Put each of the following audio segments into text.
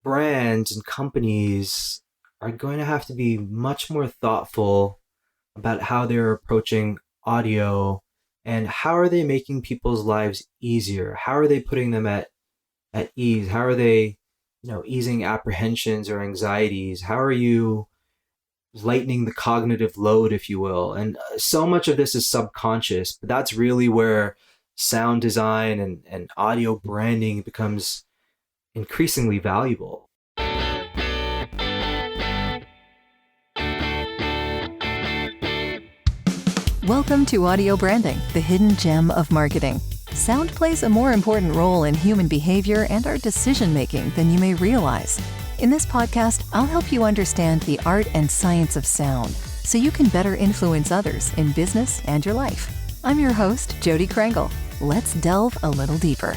brands and companies are going to have to be much more thoughtful about how they're approaching audio and how are they making people's lives easier? How are they putting them at ease? How are they, easing apprehensions or anxieties? How are you lightening the cognitive load, if you will? And so much of this is subconscious, but that's really where sound design and audio branding becomes increasingly valuable. Welcome to Audio Branding, the hidden gem of marketing. Sound plays a more important role in human behavior and our decision-making than you may realize. In this podcast, I'll help you understand the art and science of sound so you can better influence others in business and your life. I'm your host, Jody Krangle. Let's delve a little deeper.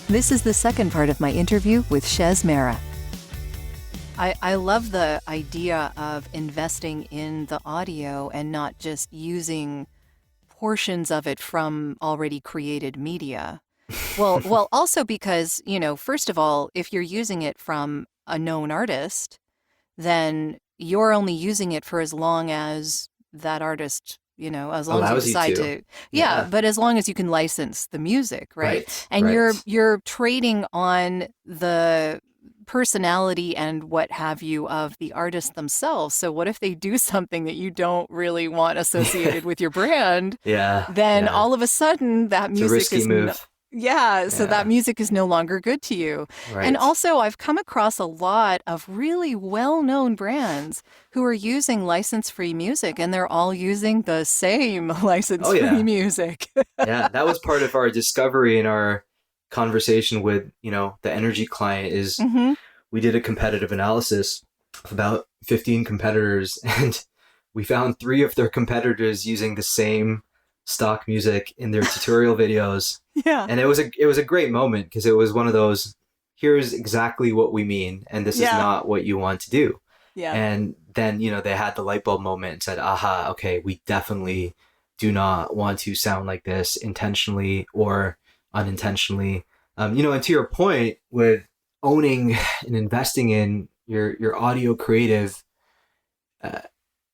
This is the second part of my interview with Shez Mehra. I love the idea of investing in the audio and not just using portions of it from already created media. Well, also because, first of all, if you're using it from a known artist, then you're only using it for as long as that artist, as long as you decide to. Yeah, but as long as you can license the music, right? And right. you're trading on the personality and what have you of the artist themselves. So what if they do something that you don't really want associated with your brand? Then all of a sudden that It's music a risky is move. so that music is no longer good to you. Right. And also I've come across a lot of really well-known brands who are using license-free music, and they're all using the same license-free music. Yeah, that was part of our discovery in our conversation with, the energy client is we did a competitive analysis of about 15 competitors, and we found 3 of their competitors using the same stock music in their tutorial videos. Yeah. And it was a great moment because it was one of those, here's exactly what we mean, and this is not what you want to do. Yeah. And then, they had the light bulb moment and said, aha, okay, we definitely do not want to sound like this intentionally or unintentionally. And to your point with owning and investing in your audio creative,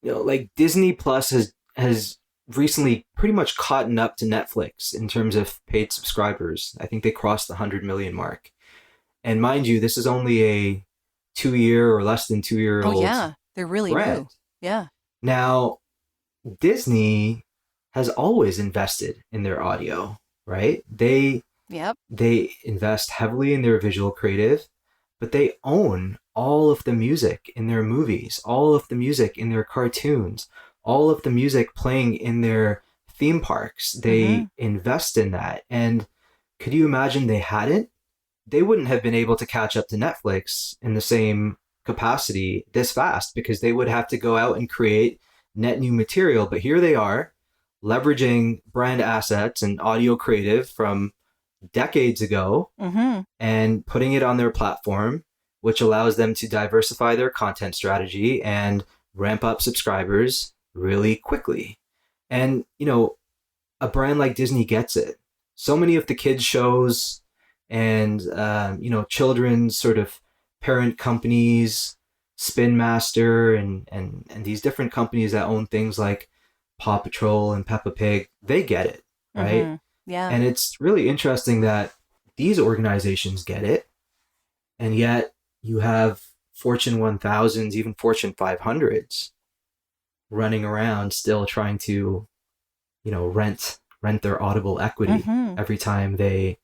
like Disney Plus has recently pretty much caught up to Netflix in terms of paid subscribers. I think they crossed the 100 million mark. And mind you, this is only a 2-year or less than 2-year-old. Oh yeah, they're really brand. new. Yeah. Now, Disney has always invested in their audio, right? They invest heavily in their visual creative, but they own all of the music in their movies, all of the music in their cartoons, all of the music playing in their theme parks. They invest in that. And could you imagine they hadn't? They wouldn't have been able to catch up to Netflix in the same capacity this fast because they would have to go out and create net new material. But here they are, leveraging brand assets and audio creative from decades ago and putting it on their platform, which allows them to diversify their content strategy and ramp up subscribers really quickly. And, a brand like Disney gets it. So many of the kids shows and, children's sort of parent companies, Spin Master and these different companies that own things like Paw Patrol and Peppa Pig, they get it, right? Yeah. And it's really interesting that these organizations get it, and yet you have Fortune 1000s, even Fortune 500s running around still trying to, rent their Audible equity every time they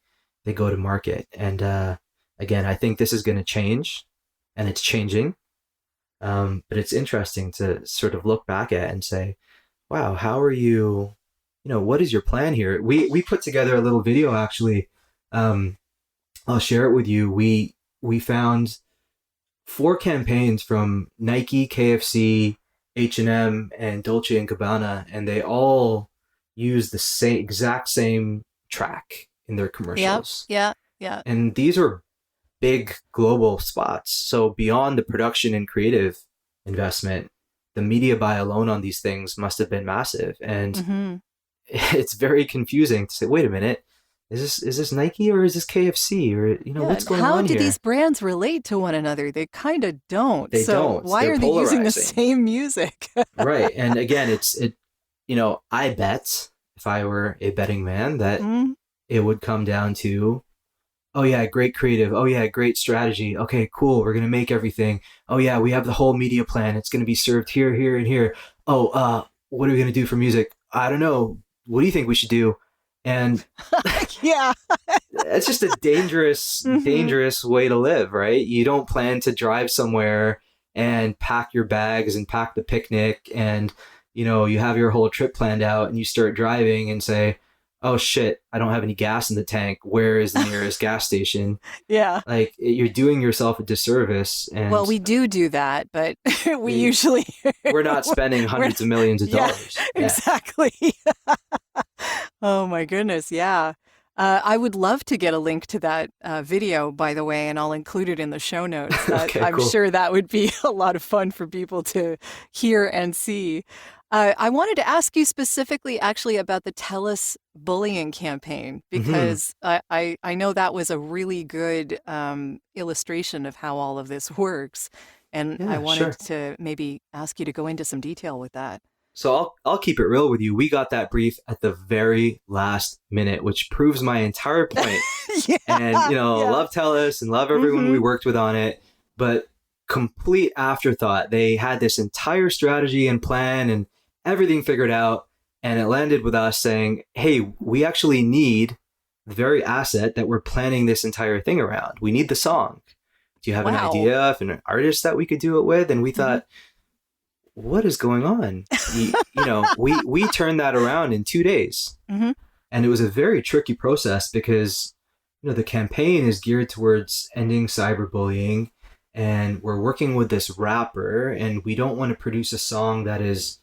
go to market. And again, I think this is going to change, and it's changing. But it's interesting to sort of look back at and say, wow, how are you, what is your plan here? We put together a little video, actually. I'll share it with you. We found 4 campaigns from Nike, KFC, H&M, and Dolce & Gabbana, and they all use the exact same track in their commercials. Yeah. And these are big global spots. So beyond the production and creative investment, the media buy alone on these things must have been massive. And it's very confusing to say, wait a minute, is this Nike or is this KFC, or Yeah, what's and going how on do here? these brands relate to one another? They kind of don't. They So don't. why They're are they using the polarizing. same music? Right. And again, I bet if I were a betting man that Mm, it would come down to, oh yeah, great creative. Oh yeah, great strategy. Okay, cool. We're going to make everything. Oh yeah, we have the whole media plan. It's going to be served here, here, and here. Oh, what are we going to do for music? I don't know. What do you think we should do? And yeah. it's just a dangerous, Hmm. dangerous way to live, right? You don't plan to drive somewhere and pack your bags and pack the picnic, and you have your whole trip planned out, and you start driving and say, "Oh shit, I don't have any gas in the tank. Where is the nearest gas station?" Yeah. Like, you're doing yourself a disservice, Well, and we do that, but we we usually we're not spending we're hundreds of millions of yeah, dollars. Yeah. exactly. Oh my goodness, yeah. I would love to get a link to that video, by the way, and I'll include it in the show notes. That Okay, I'm cool. sure that would be a lot of fun for people to hear and see. I wanted to ask you specifically, actually, about the Tell Us bullying campaign Hmm. because I know that was a really good illustration of how all of this works, and I Yeah, wanted sure. to maybe ask you to go into some detail with that. So I'll keep it real with you. We got that brief at the very last minute, which proves my entire point. And Yeah, yeah. love Telus and love everyone we Mhm. worked with on it, but complete afterthought. They had this entire strategy and plan and everything figured out, and it landed with us saying, "Hey, we actually need the very asset that we're planning this entire thing around. We need the song. Do you have an Wow. idea of an artist that we could do it with?" And we Mhm. thought, what is going on? We turned that around in 2 days, Mhm. and it was a very tricky process because the campaign is geared towards ending cyberbullying, and we're working with this rapper, and we don't want to produce a song that is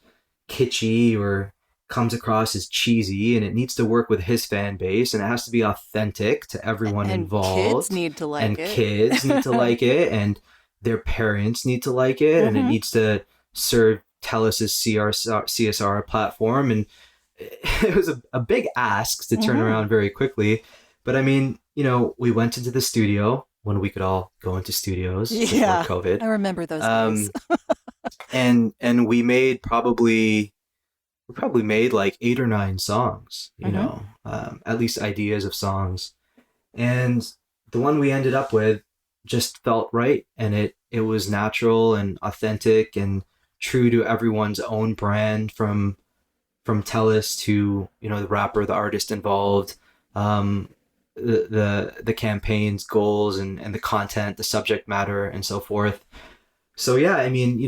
kitschy or comes across as cheesy, and it needs to work with his fan base, and it has to be authentic to everyone And kids involved, need to like and it. kids need to like it, and their parents need to like it, and it Mhm. needs to serve Telus' CSR platform. And it was a big ask to turn Mhm. around very quickly. But I mean, we went into the studio when we could all go into studios before Yeah, COVID. I remember those days. Um, and we probably made like 8 or 9 songs, Mhm. at least ideas of songs. And the one we ended up with just felt right, and it was natural and authentic and true to everyone's own brand, from Telus to the rapper, the artist involved, um, the campaign's goals, and the content, the subject matter, and so forth. So yeah, I mean,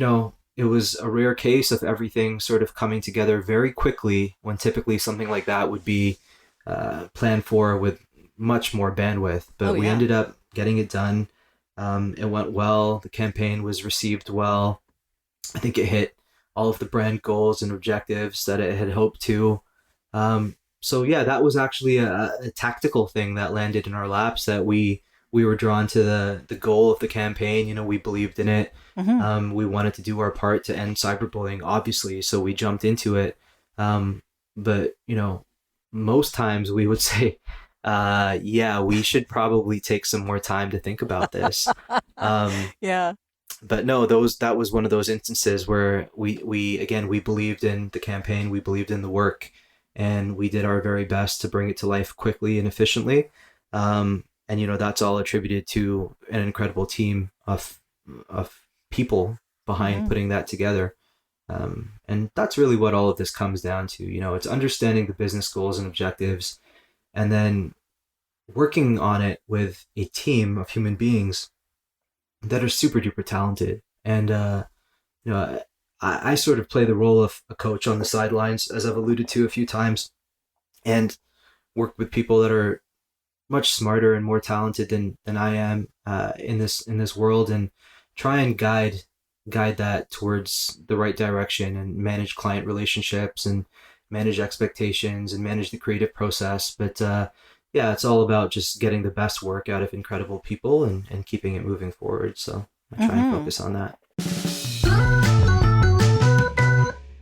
it was a rare case of everything sort of coming together very quickly, when typically something like that would be planned for with much more bandwidth. Oh, But we yeah. ended up getting it done. It went well. The campaign was received well. I think it hit all of the brand goals and objectives that it had hoped to. So yeah, that was actually a tactical thing that landed in our laps, that we were drawn to the goal of the campaign. We believed in it. Mhm. We wanted to do our part to end cyberbullying, obviously, so we jumped into it. But most times we would say, yeah, we should probably take some more time to think about this. Um, Yeah. but no, that was one of those instances where we believed in the campaign, we believed in the work, and we did our very best to bring it to life quickly and efficiently. And that's all attributed to an incredible team of people behind Mhm. putting that together. And that's really what all of this comes down to. It's understanding the business goals and objectives, and then working on it with a team of human beings that are super duper talented. And you know, I sort of play the role of a coach on the sidelines, as I've alluded to a few times, and work with people that are much smarter and more talented than I am, in this world, and try and guide that towards the right direction, and manage client relationships, and manage expectations, and manage the creative process. But yeah, it's all about just getting the best work out of incredible people, and keeping it moving forward. So I try and Mhm. focus on that.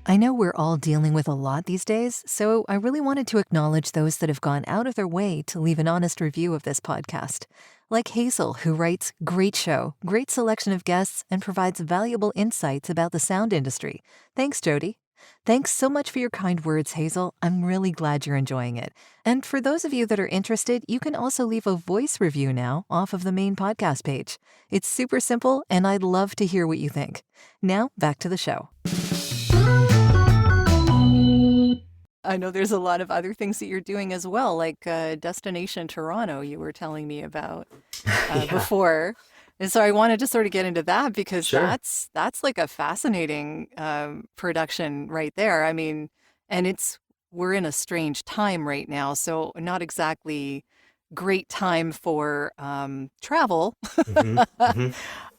I I know we're all dealing with a lot these days, so I really wanted to acknowledge those that have gone out of their way to leave an honest review of this podcast. Like Hazel, who writes, "Great show, great selection of guests, and provides valuable insights about the sound industry. Thanks, Jody." Thanks so much for your kind words, Hazel. I'm really glad you're enjoying it. And for those of you that are interested, you can also leave a voice review now off of the main podcast page. It's super simple, and I'd love to hear what you think. Now, back to the show. I know there's a lot of other things that you're doing as well, like Destination Toronto you were telling me about before. And so I wanted to sort of get into that because that's like a fascinating production right there. I mean, and we're in a strange time right now, so not exactly great time for travel.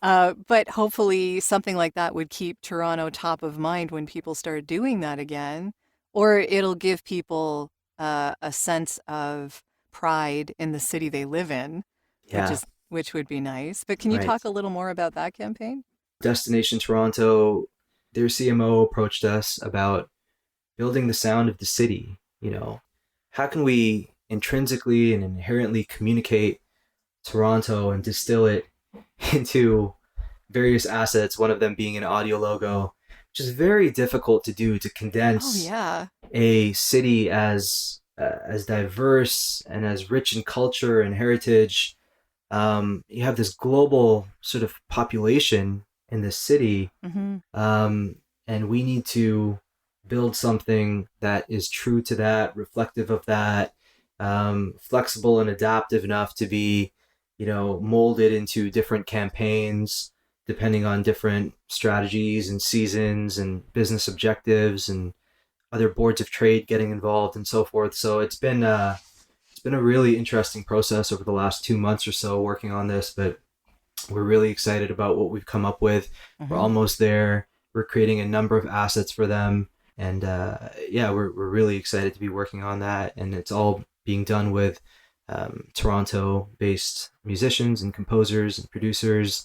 But hopefully something like that would keep Toronto top of mind when people start doing that again, or it'll give people a sense of pride in the city they live in, which would be nice. But can you talk a little more about that campaign? Destination Toronto, their CMO approached us about building the sound of the city. You know, how can we intrinsically and inherently communicate Toronto and distill it into various assets, one of them being an audio logo, which is very difficult to do, to condense a city as diverse and as rich in culture and heritage. You have this global sort of population in this city, and we need to build something that is true to that, reflective of that, flexible and adaptive enough to be, molded into different campaigns depending on different strategies and seasons and business objectives and other boards of trade getting involved and so forth. So it's been a really interesting process over the last 2 months or so working on this, but we're really excited about what we've come up with. We're almost there. We're creating a number of assets for them. And we're really excited to be working on that. And it's all being done with Toronto-based musicians and composers and producers.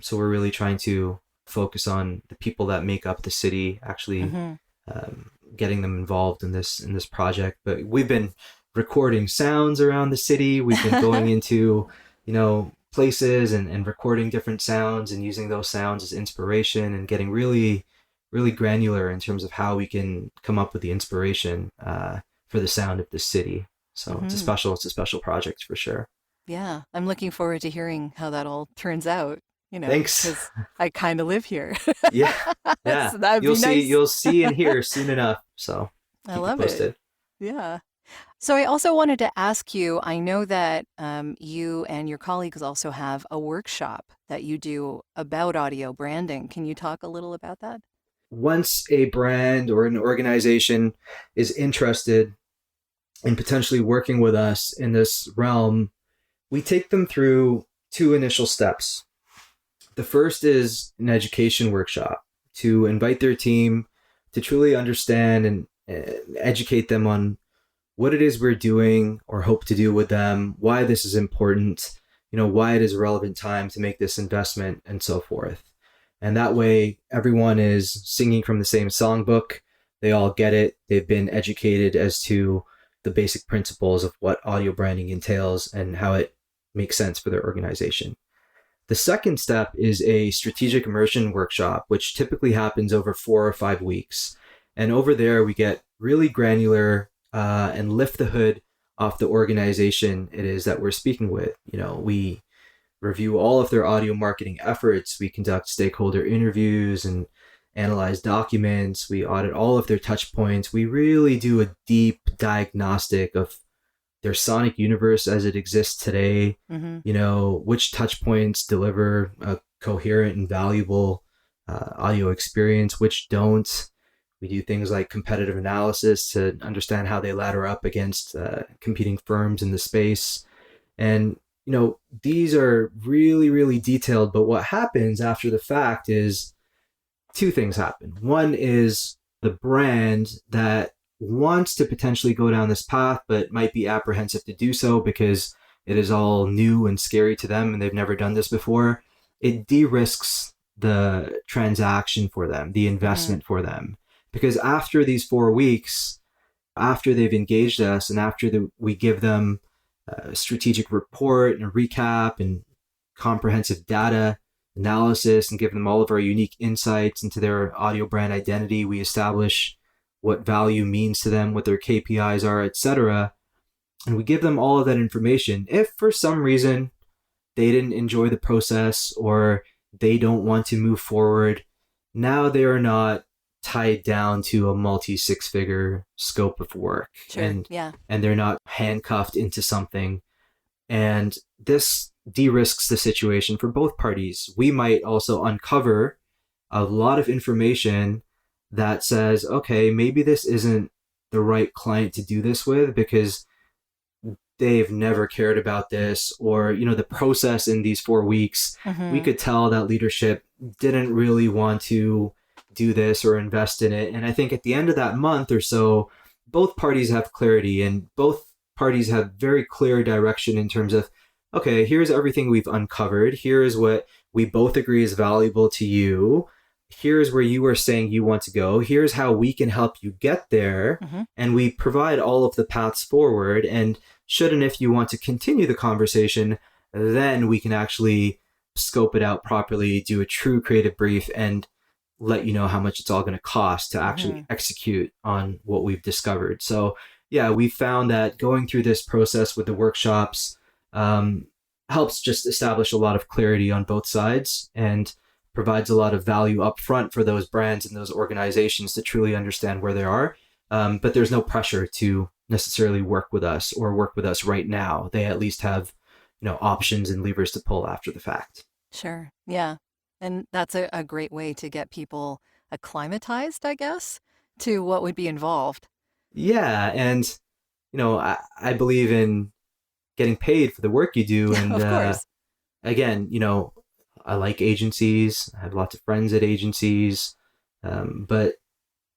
So we're really trying to focus on the people that make up the city, actually getting them involved in this project. But we've been recording sounds around the city. We've been going into, places and recording different sounds and using those sounds as inspiration and getting really, really granular in terms of how we can come up with the inspiration for the sound of the city. So it's a special project for sure. Yeah, I'm looking forward to hearing how that all turns out. Thanks. Because I kind of live here. Yeah. So that'd be nice. You'll see and hear soon enough. So I love it. Yeah. So I also wanted to ask you, I know that you and your colleagues also have a workshop that you do about audio branding. Can you talk a little about that? Once a brand or an organization is interested in potentially working with us in this realm, we take them through 2 initial steps. The first is an education workshop to invite their team to truly understand and educate them on what it is we're doing or hope to do with them, why this is important, why it is a relevant time to make this investment, and so forth. And that way, everyone is singing from the same songbook. They all get it. They've been educated as to the basic principles of what audio branding entails and how it makes sense for their organization. The second step is a strategic immersion workshop, which typically happens over 4 or 5 weeks. And over there, we get really granular and lift the hood off the organization it is that we're speaking with. We review all of their audio marketing efforts. We conduct stakeholder interviews and analyze documents. We audit all of their touch points. We really do a deep diagnostic of their sonic universe as it exists today, which touch points deliver a coherent and valuable audio experience, which don't. We do things like competitive analysis to understand how they ladder up against competing firms in the space. And, these are really, really detailed, but what happens after the fact is 2 things happen. One is the brand that wants to potentially go down this path, but might be apprehensive to do so because it is all new and scary to them and they've never done this before. It de-risks the transaction for them, the investment for them, Because after these 4 weeks, after they've engaged us and after we give them a strategic report and a recap and comprehensive data analysis and give them all of our unique insights into their audio brand identity, we establish what value means to them, what their KPIs are, etc. And we give them all of that information. If for some reason they didn't enjoy the process or they don't want to move forward, now they are not tied down to a multi-six-figure scope of work. Sure. And they're not handcuffed into something. And this de-risks the situation for both parties. We might also uncover a lot of information that says, okay, maybe this isn't the right client to do this with because they've never cared about this, or, the process in these 4 weeks, we could tell that leadership didn't really want to do this or invest in it. And I think at the end of that month or so, both parties have clarity and both parties have very clear direction in terms of, okay, here's everything we've uncovered. Here's what we both agree is valuable to you. Here's where you are saying you want to go. Here's how we can help you get there. And we provide all of the paths forward. And should and if you want to continue the conversation, then we can actually scope it out properly, do a true creative brief, and let you know how much it's all going to cost to actually execute on what we've discovered. So yeah, we found that going through this process with the workshops helps just establish a lot of clarity on both sides and provides a lot of value up front for those brands and those organizations to truly understand where they are. But there's no pressure to necessarily work with us or work with us right now. They at least have, options and levers to pull after the fact. Sure. Yeah. And that's a great way to get people acclimatized, I guess, to what would be involved. Yeah. And, I believe in getting paid for the work you do. And of course. Again, I like agencies. I have lots of friends at agencies. But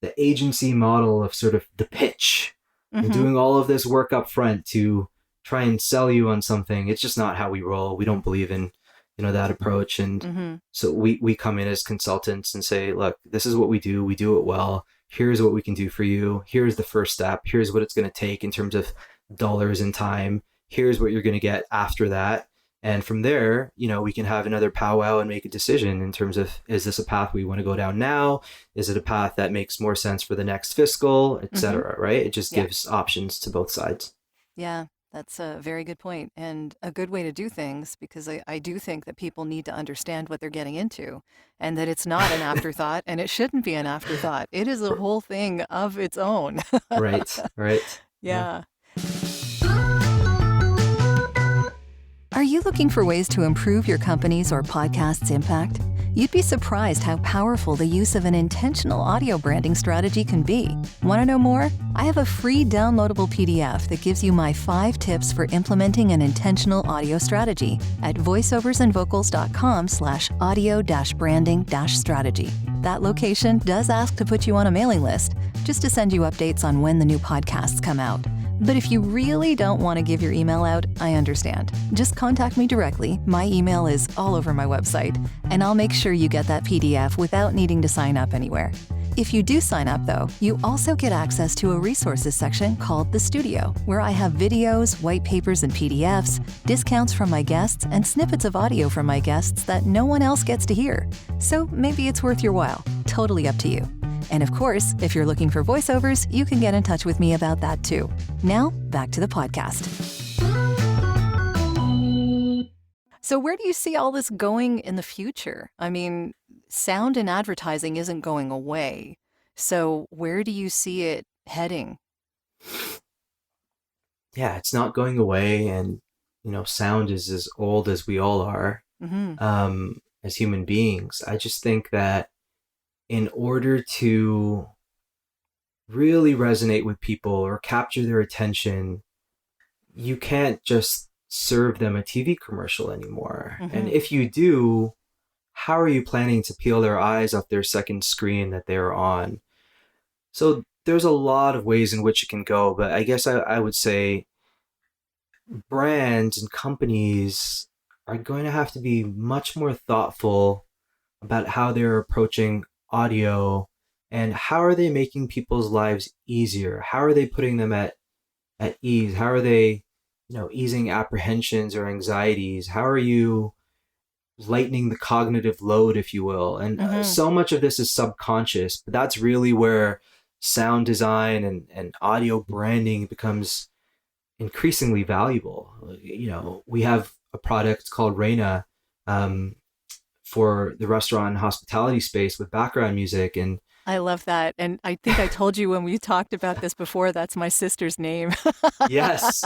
the agency model of sort of the pitch and doing all of this work up front to try and sell you on something, it's just not how we roll. We don't believe in that approach. And so we come in as consultants and say, look, this is what we do it well. Here's what we can do for you. Here's the first step. Here's what it's going to take in terms of dollars and time. Here's what you're going to get after that. And from there, we can have another powwow and make a decision in terms of, is this a path we want to go down now? Is it a path that makes more sense for the next fiscal, et cetera, right? It just gives options to both sides. Yeah. That's a very good point and a good way to do things, because I do think that people need to understand what they're getting into and that it's not an afterthought, and it shouldn't be an afterthought. It is a whole thing of its own. Right. Yeah. Are you looking for ways to improve your company's or podcast's impact? You'd be surprised how powerful the use of an intentional audio branding strategy can be. Want to know more? I have a free downloadable PDF that gives you my 5 tips for implementing an intentional audio strategy at voiceoversandvocals.com/audio-branding-strategy. That location does ask to put you on a mailing list, just to send you updates on when the new podcasts come out. But if you really don't want to give your email out, I understand. Just contact me directly. My email is all over my website, and I'll make sure you get that PDF without needing to sign up anywhere. If you do sign up, though, you also get access to a resources section called The Studio, where I have videos, white papers and PDFs, discounts from my guests, and snippets of audio from my guests that no one else gets to hear. So maybe it's worth your while. Totally up to you. And of course, if you're looking for voiceovers, you can get in touch with me about that too. Now, back to the podcast. So where do you see all this going in the future? I mean, sound in advertising isn't going away. So where do you see it heading? Yeah, it's not going away. And, sound is as old as we all are as human beings. I just think that in order to really resonate with people or capture their attention, you can't just serve them a TV commercial anymore. And if you do, how are you planning to peel their eyes off their second screen that they're on? So there's a lot of ways in which it can go, but I guess I would say brands and companies are going to have to be much more thoughtful about how they're approaching audio And how are they making people's lives easier? How are they putting them at ease? How are they, easing apprehensions or anxieties? How are you lightening the cognitive load, if you will? And so much of this is subconscious, but that's really where sound design and audio branding becomes increasingly valuable. We have a product called Reina for the restaurant and hospitality space with background music. And I love that. And I think I told you when we talked about this before, that's my sister's name. Yes.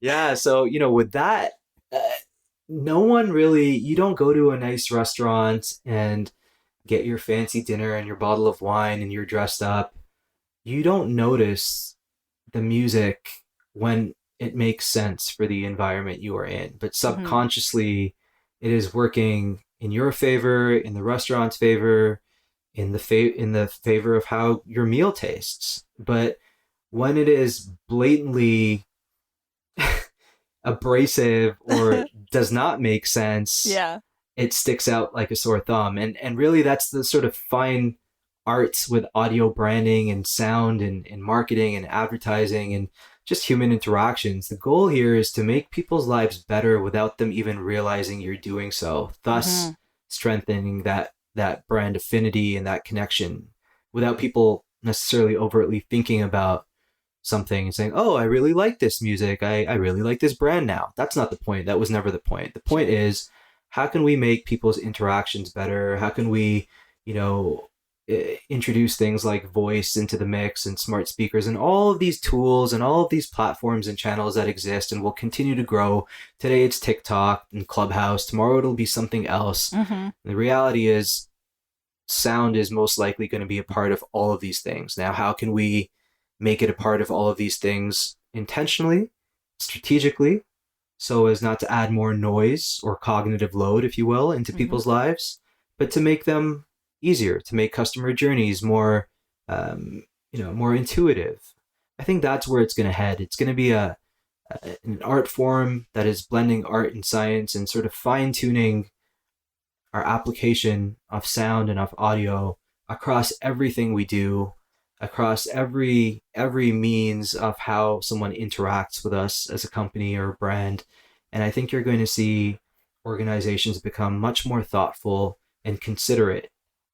Yeah. So, with that, no one really, you don't go to a nice restaurant and get your fancy dinner and your bottle of wine and you're dressed up. You don't notice the music when it makes sense for the environment you are in. But subconsciously, it is working in your favor, in the restaurant's favor, in the favor of how your meal tastes. But when it is blatantly abrasive or does not make sense, it sticks out like a sore thumb. And really, that's the sort of fine arts with audio branding and sound and marketing and advertising and just human interactions. The goal here is to make people's lives better without them even realizing you're doing so, thus strengthening that brand affinity and that connection without people necessarily overtly thinking about something and saying, oh, I really like this music. I really like this brand now. That's not the point. That was never the point. The point is, how can we make people's interactions better? How can we, introduce things like voice into the mix and smart speakers and all of these tools and all of these platforms and channels that exist and will continue to grow. Today it's TikTok and Clubhouse. Tomorrow it'll be something else. The reality is sound is most likely going to be a part of all of these things. Now, how can we make it a part of all of these things intentionally, strategically, so as not to add more noise or cognitive load, if you will, into people's lives, but to make them easier, to make customer journeys more, more intuitive. I think that's where it's going to head. It's going to be an art form that is blending art and science and sort of fine-tuning our application of sound and of audio across everything we do, across every means of how someone interacts with us as a company or a brand. And I think you're going to see organizations become much more thoughtful and considerate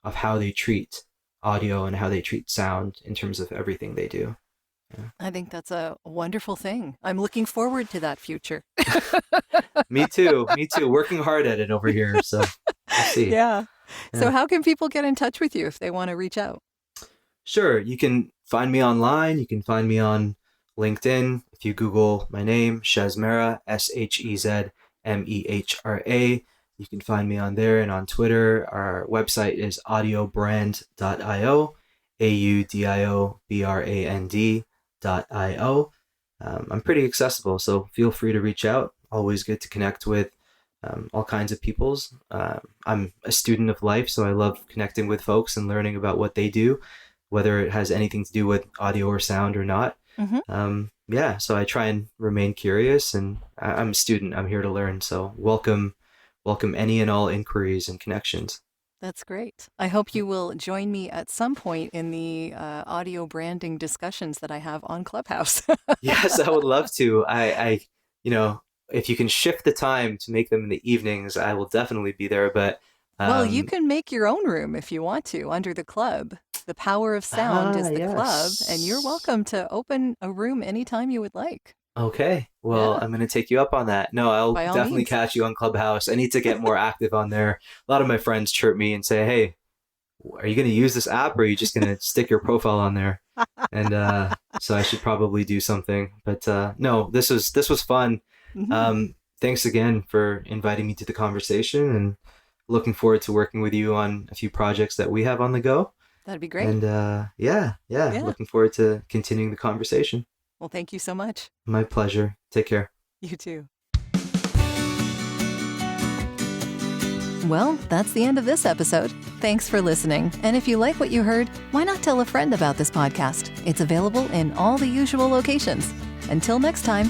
of how they treat audio and how they treat sound in terms of everything they do. Yeah. I think that's a wonderful thing. I'm looking forward to that future. Me too. Working hard at it over here. So we'll see. Yeah. So how can people get in touch with you if they want to reach out? Sure. You can find me online. You can find me on LinkedIn. If you Google my name, Shez Mehra, ShezMehra. You can find me on there and on Twitter. Our website is audiobrand.io, audiobrand.io. I'm pretty accessible, so feel free to reach out. Always good to connect with all kinds of peoples. I'm a student of life, so I love connecting with folks and learning about what they do, whether it has anything to do with audio or sound or not. So I try and remain curious, and I'm a student. I'm here to learn. So welcome any and all inquiries and connections. That's great. I hope you will join me at some point in the audio branding discussions that I have on Clubhouse. Yes, I would love to. I if you can shift the time to make them in the evenings, I will definitely be there. But well, you can make your own room if you want to under the club. The Power of Sound is the club, and you're welcome to open a room anytime you would like. Okay. Well, I'm going to take you up on that. No, I'll definitely catch you on Clubhouse. I need to get more active on there. A lot of my friends chirp me and say, hey, are you going to use this app or are you just going to stick your profile on there? And so I should probably do something. But no, this was fun. Thanks again for inviting me to the conversation, and looking forward to working with you on a few projects that we have on the go. That'd be great. And looking forward to continuing the conversation. Well, thank you so much. My pleasure. Take care. You too. Well, that's the end of this episode. Thanks for listening. And if you like what you heard, why not tell a friend about this podcast? It's available in all the usual locations. Until next time.